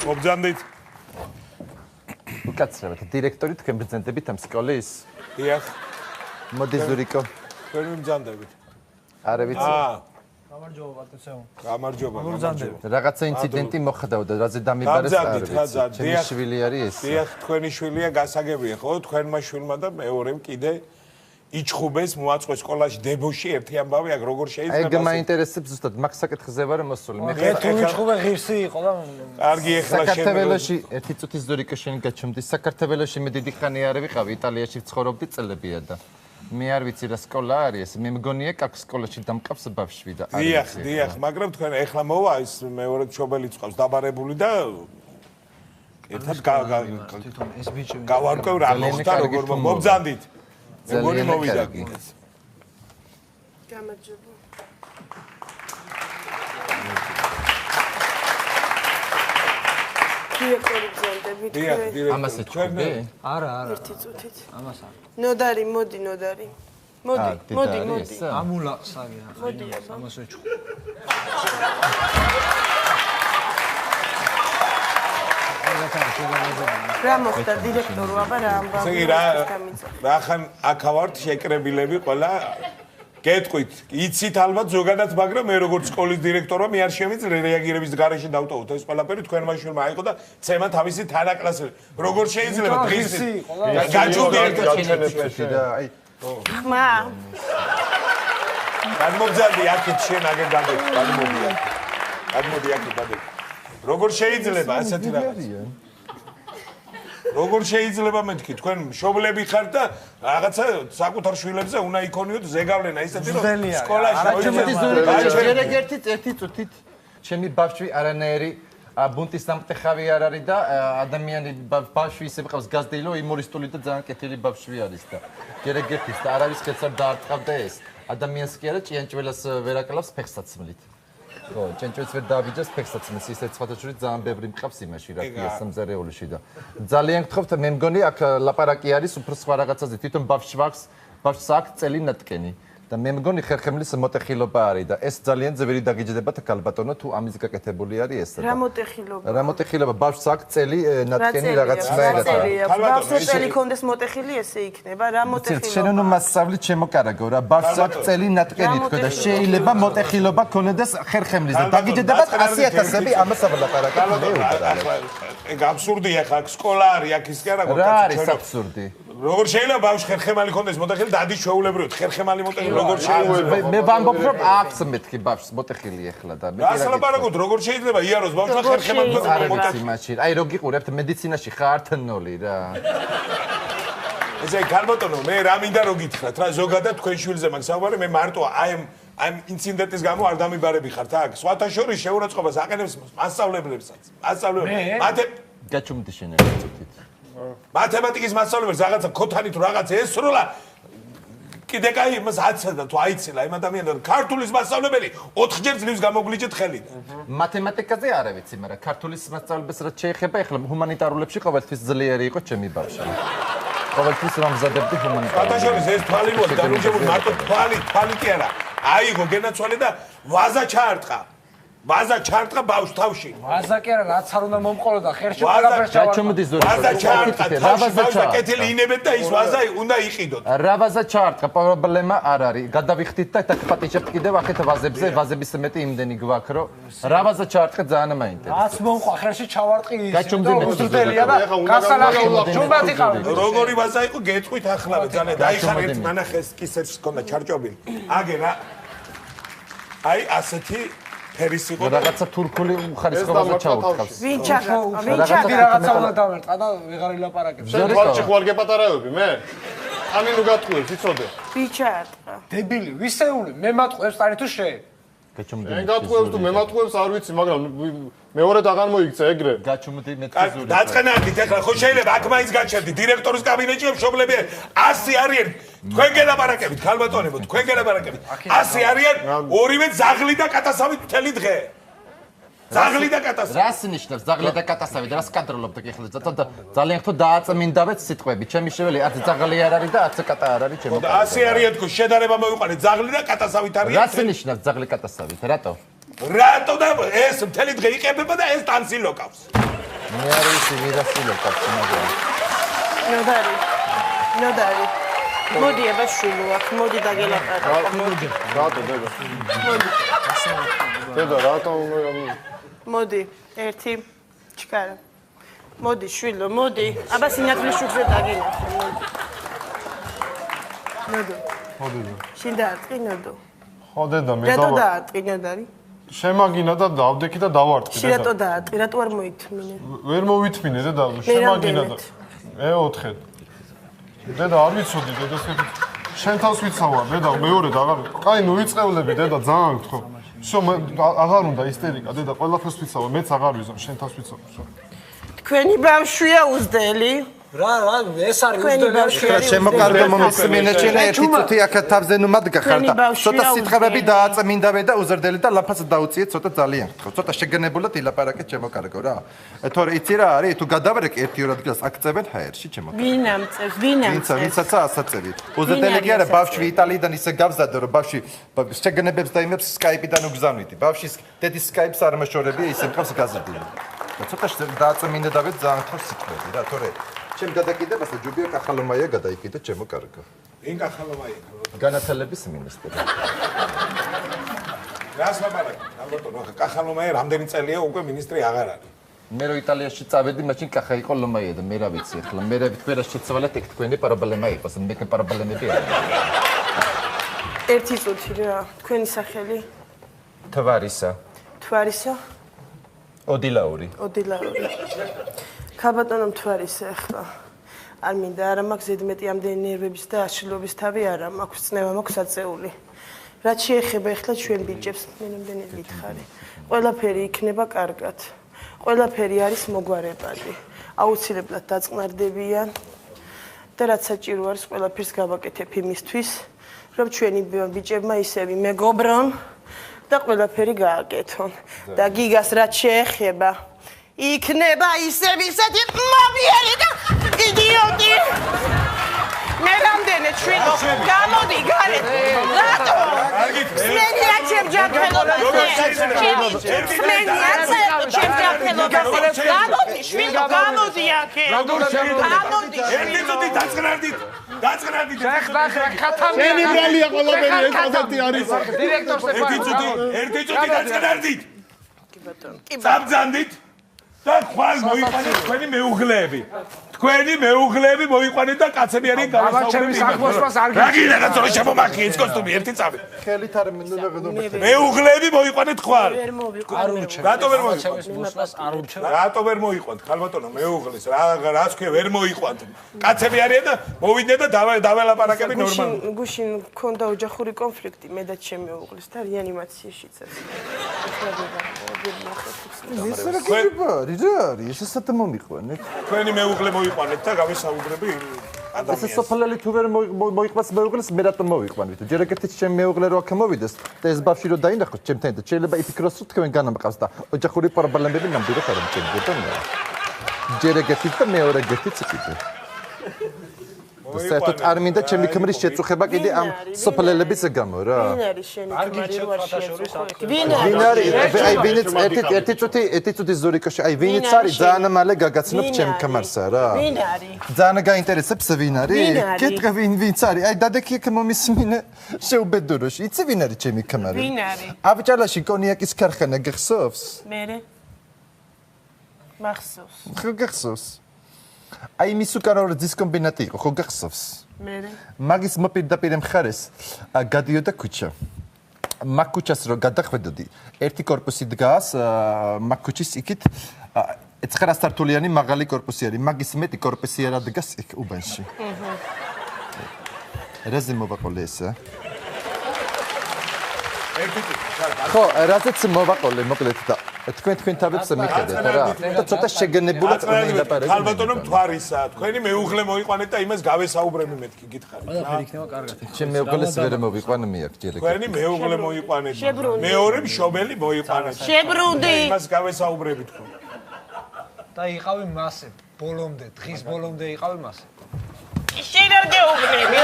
მობძანდით. უკაცრავად დირექტორი თქვენ ბრძანდებით ამ სკოლის? დიახ. მოდი ზურიკო. თქვენ მიბრძანდებით. არა ვიცი. გამარჯობა ბატონო. გამარჯობა. რაღაცა ინციდენტი მოხდაოდა, რაზე დამიბარეს არ ვიცი. ჩემი შვილი არის ეს. დიახ, თქვენი შვილია, გასაგებია, ხო? თქვენმა შვილმა და მეორემ კიდე იჩხუბეს მოაწყვეს სკოლაში დებოში ერთი ამბავი აქ როგორ შეიძლება ეგ მაინტერესებს ზუსტად მაგ საკითხზე ვარ მოსული. მე თუ იჩხუბე ღირსი იყო და კარგი ეხლა საქართველოში ერთი წუთის ზურიკო შენ გაჩვენდი. საქართველოში მე დიდი ხანი არ ვიყავი, იტალიაში ვცხოვრობდი წლებია და მე არ ვიცი რა სკოლა არის, მე მგონია კაკ სკოლაში დამკავს ბავშვი და არ ვიცი. დიახ, მაგრამ თქვენ ეხლა მოვა ის მეორე ჩობელიც ყავს დაბარებული და ერთად თვითონ ეს ბიჭი გავარკვევ რა მოხდა როგორ მობძანდით. მეგონი მოვიდა. გამარჯობა. დიექტორი ბრძანდებით. ამასე თქვენი? არა. ერთი წუთით. ამას არა. ნოდარი, მოდი. მოდი. ამულა საგია. მოდი, ამას ეჩხუ. რა მოხდა დირექტორო, აბა რა ამბავი? რა ხან აქავართ შეკრებილები ყველა გეტყვით, იცით ალბათ ზოგადად, მაგრამ მე როგორც სკოლის დირექტორმა მე არ შემიძლია რეაგირების გარეშე დავტოვოთ ეს ყველაფერი თქვენმა შვილმა აიყო და ცემა თავისი თანაკლასელი. როგორ შეიძლება დღის გაჯობდი ერთად და აი მა გადმოგზავდი აქეთ შენ აგერ გადმოდი აქეთ დადი. როგორ შეიძლება ასეთი რაღაც? როგორ შეიძლება მეთქი თქვენ მშობლები ხართ და რაღაცა საკუთარ შვილებზე უნდა იქონიოთ ზეგავლენა ისეთი რომ სკოლაში ერთი წუთით ჩემი ბავშვი არანაირი ბუნტის დამტეხავი არ არის და ადამიანი ბავშვი ისე ყავს გაზრდილო იმორისტული და ძალიან კეთილი ბავშვი არის და გერეგერთის და არ არის ხელს არ დაარტყავდა ეს ადამიანს კი არა ჭიანჭველას ვერ აკლავს ფეხსაც მლით. ხო, ჭიანჭველს ვერ დააბიჯას ფეხსაც მის ისე სხვადასხვა ძალიან ბევრი მყავს იმაში რა ქვია სამზარეულოში და ძალიან გთხოვთ მე მგონი აქ ლაპარაკი არის უფრო სხვა რაღაცაზე თვითონ ბავშვს აქვს წელი ნატკენი და მე მგონი ხერხემლის მოტეხილობა არის და ეს ძალიან ძვირი დაგიჯდებათ გალბატონო თუ ამის გაკეთებული არის ეს რა მოტეხილობა? რა მოტეხილობა ბავშვს აქვს წელი ნატკენი რაღაცნაირად ბავშვს წელი კონდეს მოტეხილი ესე იქნება რა მოტეხილობა? შენ უნდა მასწავლით შემოკარაგო რა ბავშვს აქვს წელი ნატკენი თქო და შეიძლება მოტეხილობა ქონდეს ხერხემლის და დაგიჯდებათ 100,000-ები ამას აბლაპარაკად ეგ აბსურდია ხა სკოლა არის აქ ის კი არა რა არის აბსურდი? როგორ შეიძლება ბავშვი ხერხემალი ქონდეს მოტეხილი და ადის ჩვეულებრივად ხერხემალი მოტეხილი როგორ შეიძლება მე ვამბობ რომ აქვს მეთქი ბავშვს მოტეხილი ახლა და მე რა ლაპარაკობთ როგორ შეიძლება იაროს ბავშვს ხერხემალი მოტეხილი მაშინ აი რო გიყურებთ მედიცინაში ხართ ნოლი რა ესე გალბატონო მე რა მინდა რო გითხრათ რა ზოგადად თქვენ შვილზე მაგ საუბარი მე მარტო აი ამ ინციდენტის გამო არ დამიბარები ხართ აქ სხვათა შორის შეურაცხყოფას აყენებს მასწავლებლებსაც მასწავლებლებს გაჩუმდი შენ ერთ წუთით მათემატიკის მასწავლებლებს რაღაცა ქოთანით რაღაც ესროლა კიდე კაი იმას აცადა თუ აიცილა იმ ადამიანს ქართულის მასწავლებელი 4 ჯერ ძლივს გამოგვლიჯეთ ხელიდან მათემატიკაზე არ ვიცი მაგრამ ქართულის მასწავლებლებს რაც შეეხება ეხლა ჰუმანიტარულებში ყოველთვის ძლიერი იყო ჩემი ბავშვი ყოველთვის მომზადებდი ჰუმანიტარულ ბატაშორის ეს თვალი მოდი დამუჯებული მარტო თვალი კი არა აიღო გენაცვალე და ვაზა ჩაარტყა ბავშვ თავში. ვაზა კი არა, რაც არ უნდა მომყოლო და ხერში ყველაფერს ჩავარდა. ვაზა ჩაარტყა, თავში კეთილი ინებეთ და ის ვაზა უნდა იყიდოთ. რა ვაზა ჩაარტყა, პრობლემა არ არის. გადავიხდით და დაგპატიჟებთ კიდევ ახეთ ვაზებზე, ვაზების მეტი იმდენი გვაქვს, რომ რა ვაზა ჩაარტყა ძალიან მაინტერესებს. რაც მომყვა ხერში ჩავარტყი ის. უძრდელია და გასალახი ჯუმბათი ყავი. როგორი ვაზა იყო გეტყვით ახლავე ძალიან დაიხარ ერთ მანახეს კისერში ჰქონდა ჩარჭობილი. აგერა აი ასეთი ფერის იყო რაღაცა თურქული უხარისხობაზე ჩაუთხავს. ვინ ჩაღა? რაღაცა უნდა დავერტყა და ვეღარ ილაპარაკებ. შენ ხვალჭი ხვალ გეპატარაები მე? ამინ ნუ გატყუებს იცოდე. ბიჭარტყა. დებილი, ვისეული მე მატყუებს ტანი თუ შე? გაჩუმდი. მე გატყუებს თუ მე მატყუებს არ ვიცი, მაგრამ მეორე აღარ მოიქცა ეგრე. გაჩუმდი მეთქიზური. დაწყენადით ახლა ხო შეიძლება აქ მაინც გაჩერდით დირექტორის კაბინეტში მშობლები 100 არიან. თქვენ გელაპარაკებით, ქალბატონებო, თქვენ გელაპარაკებით. 100 არიან, ორივე ზაღლი და კატასავით მთელი დღე. ზაღლი და კატასავი. რას ნიშნავს ზაღლი და კატასავი? რას კადროლობთ ახლა? ძალიან ხო დააწმინდავეთ სიტყვები. ჩემი შეველი 10 ზაღლი არ არის და 10 კატა არ არის ჩემო. 100 არიან თქო, შედარება მოვიყვანეთ ზაღლი და კატასავით არიან. რას ნიშნავს ზაღლი კატასავით? რატო? რატო და ეს მთელი დღე იყებება და ეს ტანსი ლოკავს. მე არ ვიცი ვირასილო კაცი მაგრამ ნოდარი მოდი აბაშვილო აქ მოდი დაგელაპარაკო მოდი რატო დედა დედა რატო მოდი ერთი ჩქარა მოდი შვილო მოდი აბა სინათლის შუქზე დაგინახე მოდი შენ დაატყინოდო ხო დედა მე რატო დაატყინოდარი შემაგინა და დავდექი და დავარტყი შენ რატო დაატყი რატო არ მოითმინე ვერ მოვითმინე დედა შემაგინა და მე-4 დედა არ ვიცოდი დედა შენ თავს ვიცავარ დედა მეორე და აღარ კაი ნუ ვიწყევლები დედა ძალიან გთხოვ всё მე აღარ უნდა ისტერიკა დედა ყველაფერს ვიცავარ მეც აღარ ვიზამ შენ თავს ვიცავარ всё თქვენი ბავშვია უზდელი რა ეს არის უზდელი შემოკარგო მომისმინე ჩენა ერთი წუთი აქ თავზე ნუ მადგა ხარ და ცოტა სიტყვები დააწმინდავე და უზრდელი და ლაფაც დაუწიე ცოტა ძალიან გთხოვ ცოტა შეგენებულად ილაპარაკეთ შემოკარგო რა თორე იცი რა არის თუ გადავარეკ 1-2 ადგილას აქცევენ ჰაერში შემოკარგო ვინ ამწევს ვინ ამწევს ვინცაცა ასაწევი უზრდელი კი არა ბავშვი იტალიიდან ისე გავზადო რომ ბავშვი შეგენებებს და იმებს სკაიპიდან უგზავნიდი ბავშვის დედის სკაიპს არ მოშორებია ისე მყავს გაზრდილი და ცოტა დააწმინდავე ძალიან გთხოვ სიტყვები რა თორე ჩემ გადაკიდებას და ჯუბია კახალომაია გადაიკიდე ჩემო კარგო. ვინ კახალომაია? განათლების მინისტრი. რას ლაპარაკი? ალბათო, კახალომაია რამდენი წელია უკვე მინისტრი აღარ არის. მე რო იტალიაში წავედი, მაშინ კახა იყო ლომაია და მე რა ვიცი ახლა მე ვერა შეცვალეთ ეგ თქვენი პრობლემა იყოს, მე პრობლემები არ. ერთი წუთი რა, თქვენი სახელი? თვარისა. თვარისა? ოდილაური. ოდილაური. ქალბატონო მთვარისა ახლა არ მინდა არა მაქვს ზედმეტი ამდენი ნერვების და აშლობის თავი არა მაქვს წნევა მაქვს აწეული რაც შეეხება ახლა ჩვენ ბიჭებს მე რამდენი გითხარი ყველაფერი იქნება კარგად ყველაფერი არის მოგვარებადი აუცილებლად დაწყნარდებიან და რაც საჭირო არის ყველაფერს გავაკეთებ იმისთვის რომ ჩვენი ბიჭებმა ისევ მეგობრონ და ყველაფერი გააკეთონ და გიგას რაც შეეხება იქნება ისეთი მამიერი და იდიოტი. მე რამდენი ჩვენო გამოდი გარეთ. რატო? სმენია ჩემ ჯანმრთელობაზე. სმენია ჩემ ჯანმრთელობაზე. გამოდი შვიდო გამოდი აქე. გამოდი შვიდო დაწყნარდით. ახლა ხათამი. შენი ბრალია ყველაფერი ეს ազატი არის დირექტორს ერთი წუთი დაწყნარდით. კი ბატონო. საბძანდით. და ხვალ მოიყვანეთ თქვენი მეუღლეები. თქვენი მეუღლეები მოიყვანეთ და კაცები არის გამოსაუბრებელი. რა გინდა რაცო შემომახი ეს კოსტუმი ერთი წამი. ხელით არ მინდა მეუღლეები მოიყვანეთ ხვალ. ვერ მოვიყვანე. რატო ვერ მოიყვანეთ? რატო ვერ მოიყვანეთ? ხალბატონო მეუღლის რას ქვია ვერ მოიყვანეთ. კაცები არიან და მოვიდნენ და დაველაპარაკები ნორმალურად. გუშინ მქონდა ოჯახური კონფლიქტი მე და ჩემი მეუღლის და რეანიმაციაში წეს. რა არის ეს ესეთ მომიყვანეთ თქვენი მეუღლე მოიყვანეთ და გავესაუბრები ეს სოფლელი თუ ვერ მოიყვანს მეუღლეს მე რატომ მოვიყვანეთ ჯერ ეგეთი ჩემი მეუღლე რო აქ მოვიდეს და ეს ბავშვი რო დაინახოს ჩემთან და შეიძლება იფიქროს რომ თქვენ განამყავს და ოჯახური პრობლემები ნამდვილად არ მჭირდება ჯერ ეგეთი და მეორე ეგეთი ციკიდე საერთოდ არ მინდა ჩემი ქმრის შეწუხება კიდე ამ სოფლელების გამო რა ვინ არის შენი ქმარი რო არ შეწუხეთ ვინ არის აი ვინიც ერთი წუთი ზურიკოში აი ვინიც არის ძალიან მალე გაგაცნობ ჩემ ქმარსა რა ვინ არის ძალიან გაინტერესებს ვინ არის კითხე ვინც არის აი დადექი იქ მომისმინე შეუბედუროში იცი ვინ არის ჩემი ქმარი ვინ არის აბჭალაში კონიაკის ქარხანა გახსოვს მე მახსოვს ხო გახსოვს აი მის უკან ორი დისკომბინატი იყო ხო გახსოვს მე მაგის მოპირდაპირე მხარეს გადიოდა ქუჩა მაგ ქუჩას რო გადახვედოდი ერთი корпуსი დგას მაგ ქუჩის იქით 9 სართულიანი მაღალი корпуსი არის მაგის მეტი корпуსი არა დგას იქ უბანში რაზე მოვაყოლე ესა ხო რაზეც მოვაყოლე მოკლედ და თქვენ თავებს მიხედეთ რა და ცოტა შეგენებულად ვილაპარაკეთ ხალბატონო მთვარისა თქვენი მეუღლე მოიყვანეთ და იმას გავესაუბრები მეთქი გითხარი ყველაფერი იქნება კარგად ჩემ მეუღლეს ვერ მოვიყვანე მე აქ ჯერ თქვენი მეუღლე მოიყვანეთ მეორე მშობელი მოიყვანეთ შებრუნდი იმას გავესაუბრები თქვენ და იყავი მასე ბოლომდე დღის ბოლომდე იყავი მასე შენ არ გეუბნები.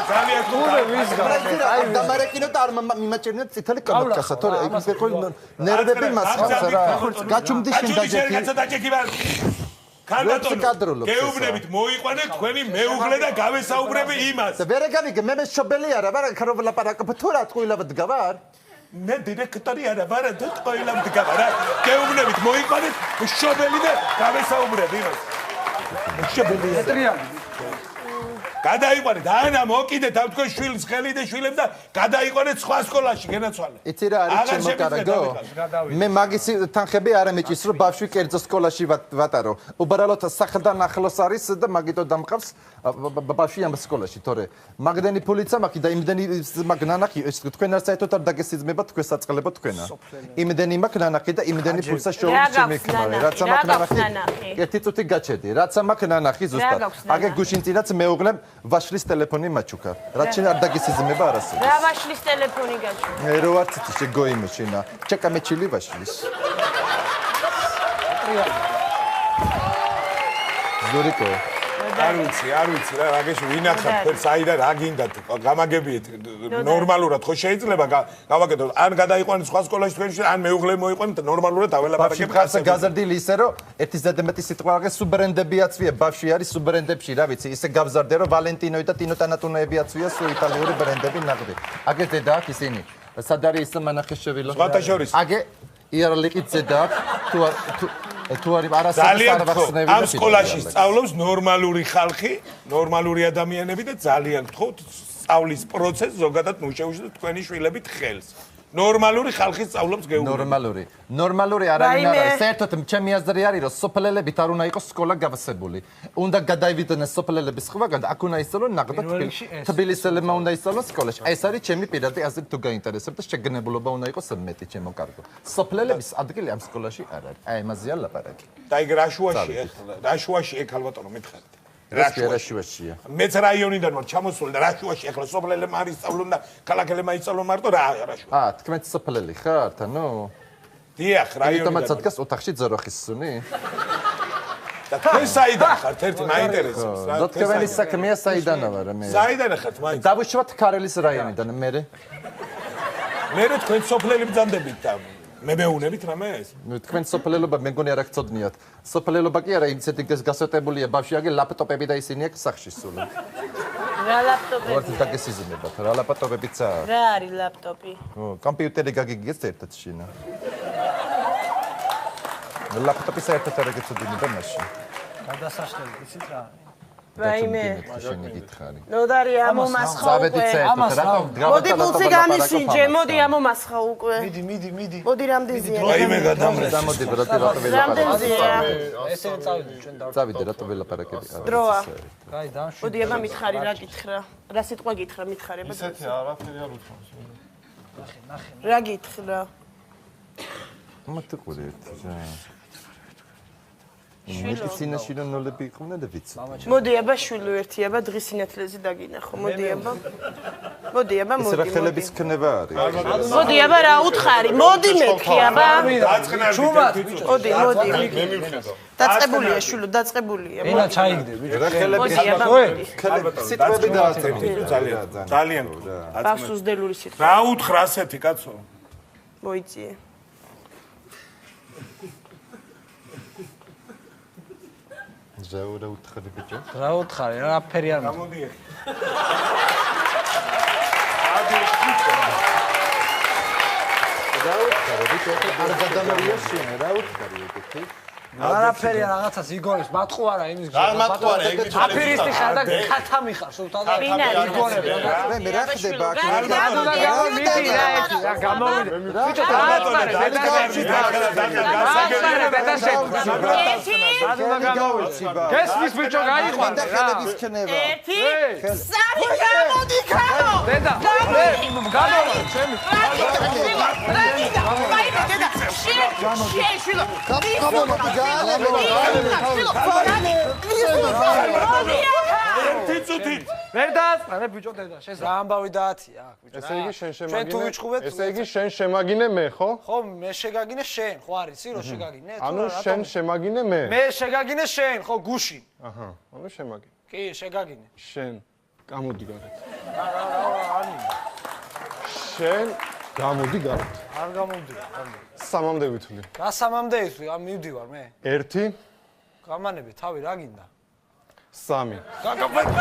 ძალიან გულ დამარეკინოთ არ მიმაჭერნეთ წითელი კამათკასა თორე ის იყო ნერვები მასხავს რა გაჩუმდი შენ დაჯექი ქალბატონო გეუბნებით მოიყვანეთ თქვენი მეუღლე და გავესაუბრები იმას და ვერ გავიგე მე შობელი არა ვარ ქარობლაპარაკობ თუ რა ტყუილად გავარ მე დირექტორი არა ვარ და ტყუილად გავარ გეუბნებით მოიყვანეთ შობელი და გავესაუბრები იმას შობელი მეტრიანი გადაიყვანეთ ანა მოკიდეთ ამ თქვენ შვილს ხელი და შვილებს და გადაიყვანეთ სხვა სკოლაში გენაცვალე იცი რა არის ჩემო კარგო მე მაგის თანხები არ ამეჭის რომ ბავშვი კერძო სკოლაში ვატარო უბრალოდ სახლთან ახლოს არის და მაგიტო დამყავს ბავშვი ამ სკოლაში თორე მაგდენი ფულიცა მაქვს და იმდენი მაგნანახი თქვენ არ საერთოდ არ დაგესიზმება თქვენ საწყლებო თქვენა იმდენი მაქვს ნანახი და იმდენი ფულსა შოუს შემიქნარე რაც მაქვს ნანახი ერთი წუთი გაჩედი რაც მაქვს ნანახი ზუსტად აგე გუშინ წინაც მეუღლემ ვაშლის ტელეფონი მაჩუქა რაც შენ არ დაგესიზმება არასოდეს რა ვაშლის ტელეფონი გაჩუქა მე რო არ ციცი შეგოიმოჩინა ჩეკა მეჩილი ვაშლის ზურიკო არ ვიცი რა რაგეში ვინახავთ თქვენ საიდან რა გინდათ გამაგებიეთ ნორმალურად ხო შეიძლება გავაკეთოთ ან გადაიყვანეთ სხვა სკოლაში თქვენში ან მეუღლე მოიყვანეთ ნორმალურად დაველაპარაკებ ხარსა გაზრდილი ისე რომ ერთი ზედმეტი სიტყვა აღე სუბრენდები აწვია ბავშვი არის სუბრენდებში რა ვიცი ისე გავზარდე რომ ვალენტინოი და ტინო ტანატუნოები აწვია სულ იტალიური ბრენდები ნაღდი აგე ზედა აქვს ისინი სად არის ის მანახეშევილო სხვათა შორის აგე იარლიკით ზედა აქვს თუ არის არასოდეს არ ვახსნები ამ სკოლაში სწავლობს ნორმალური ხალხი, ნორმალური ადამიანები და ძალიან გთხოვთ სწავლის პროცესს ზოგადად ნუშეუშეთ თქვენი შვილებით ხელს. ნორმალური ხალხი სწავლობს გეუბნებით. ნორმალური არავინ არ არის. საერთოდ ჩემი აზრი არის რომ სოფლელებით არ უნდა იყოს სკოლა გავასებული. უნდა გადაივიდნენ სოფლელების ხვაგან და აქ უნდა ისწავლონ ნახდა თბილისელებმა უნდა ისწავლონ სკოლაში. ეს არის ჩემი პირადი აზრი თუ გაინტერესებთ შეგნებულობა უნდა იყოს მეტი ჩემო კარგო. სოფლელების ადგილი ამ სკოლაში არ არის. აი ამაზეა ლაპარაკი. და იქ რაშუაში ეხლა ალბათო მითხარით. რაშუაშია. მეც რაიონიდან ვარ ჩამოსული და რაშუაში ეხლა სოფლელებმა არ ისწავლონ და ქალაქელებმა ისწავლონ მარტო რა რაშუა. თქვენ სოფლელი ხართ ანუ? დიახ, რაიონიდან. იმიტომ ადგას ოთახში ძროხის სუნი? და თქვენ საიდან ხართ? ერთი მაინტერესებს რა. თქვენი საქმეა საიდან ვარ მე? საიდან ხართ მაინც? დავუშვათ ქარელის რაიონიდან მე. მე თქვენ სოფლელი ბრძანდებით და მე მეუნებით რამეს? თქვენ სოფლელობა მე მგონი არ აქცოდნიათ. სოფლელობა კი არა, იმცეთი გასვეტებულია ბავშვი აგე ლაპტოპები და ისინი აქვს სახში სულ. რა ლაპტოპები? ვართ დაგესიზმებათ, რა ლაპტოპებიც აქვს? რა არის ლაპტოპი? კომპიუტერი გაგიგეს ერთად შინა. ლაპტოპი საერთოდ არ გეცოდინება მაშინ. გადასაშლელი, იცით რა? რაიმე. შენი გითხარი. ნოდარი ამომასხა უკვე. მოდი პულსი გამისინჯე, მოდი ამომასხა უკვე. მიდი. მოდი რამდენზეა? რაიმე გადამრეს. გამოდი ბრატი რატო რამდენზეა? ესე წავიდე ჩვენ და წავიდე რატო ველაპარაკები არა. დროა. კაი დამშვი. მოდი აბა მითხარი რა გითხრა? რა სიტყვა გითხრა მითხარება? ისეთი არაფერი არ უთქვამს. ნახე. რა გითხრა? მათყური ერთი რა. მედიცინაში რომ ნოლები იყვნენ და ვიცი. მოდი აბა შვილო ერთი აბა დღის სინათლეზე დაგინახო. მოდი აბა. მოდი. ეს რა ხელების ქნება არის? მოდი აბა რა უთხარი? მოდი მეთქი აბა. ჩუმად ბიჭო. მოდი. მე მივხედავ. დაწყებულია შვილო, დაწყებულია. ენა ჩაიგდე ბიჭო. რა ხელების მოდი აბა. სიტყვები დააწევი ძალიან. ბავშვსდელური სიტყვა. რა უთხრა ასეთი კაცო? მოიწიე. რა უთხარი ბიჭო? რა უთხარი, რა ფერი არ მოდი. მოდი. რა უთხარი ბიჭო? არ გადამერია შენ, რა უთხარი ეგეთი? არაფერი რაღაცას იგონებს, მატყუ არა იმის რა მატყუ არა, ეგ ბიჭო. აფირისტი ხარ და ქათა მიხარ, სულ და იგონებს. მე რა ხდება აქ? მიდი რა ერთი, რა გამოვიდე. ბიჭო, დააწარე, გესმის ბიჭო, გაიყვან და ხელების ქნება. ერთი, სამი, გამოდი ხარო. დედა, გამოვა, ჩემი. ერთი წუთით. ვერ დაასწრე ბიჭო დედა შენ რა ამბავი დაათია აქ ბიჭო ესე იგი შენ ჩვენ თუ ვიჩხუბეთ ესე იგი შენ შემაგინე მე ხო? ხო მე შეგაგინე შენ ხო არის იცი რომ შეგაგინე ანუ შენ შემაგინე მე? მე შეგაგინე შენ ხო გუში აჰა, ანუ შემაგინე. კი შეგაგინე შენ გამოდი გარეთ. არ შენ გამოდი გარეთ. არ გამომდივარ სამამდე ვითვლი. რა სამამდე იცი ამ მივდივარ მე 1 გამანები თავი რა გინდა 3 გამოდი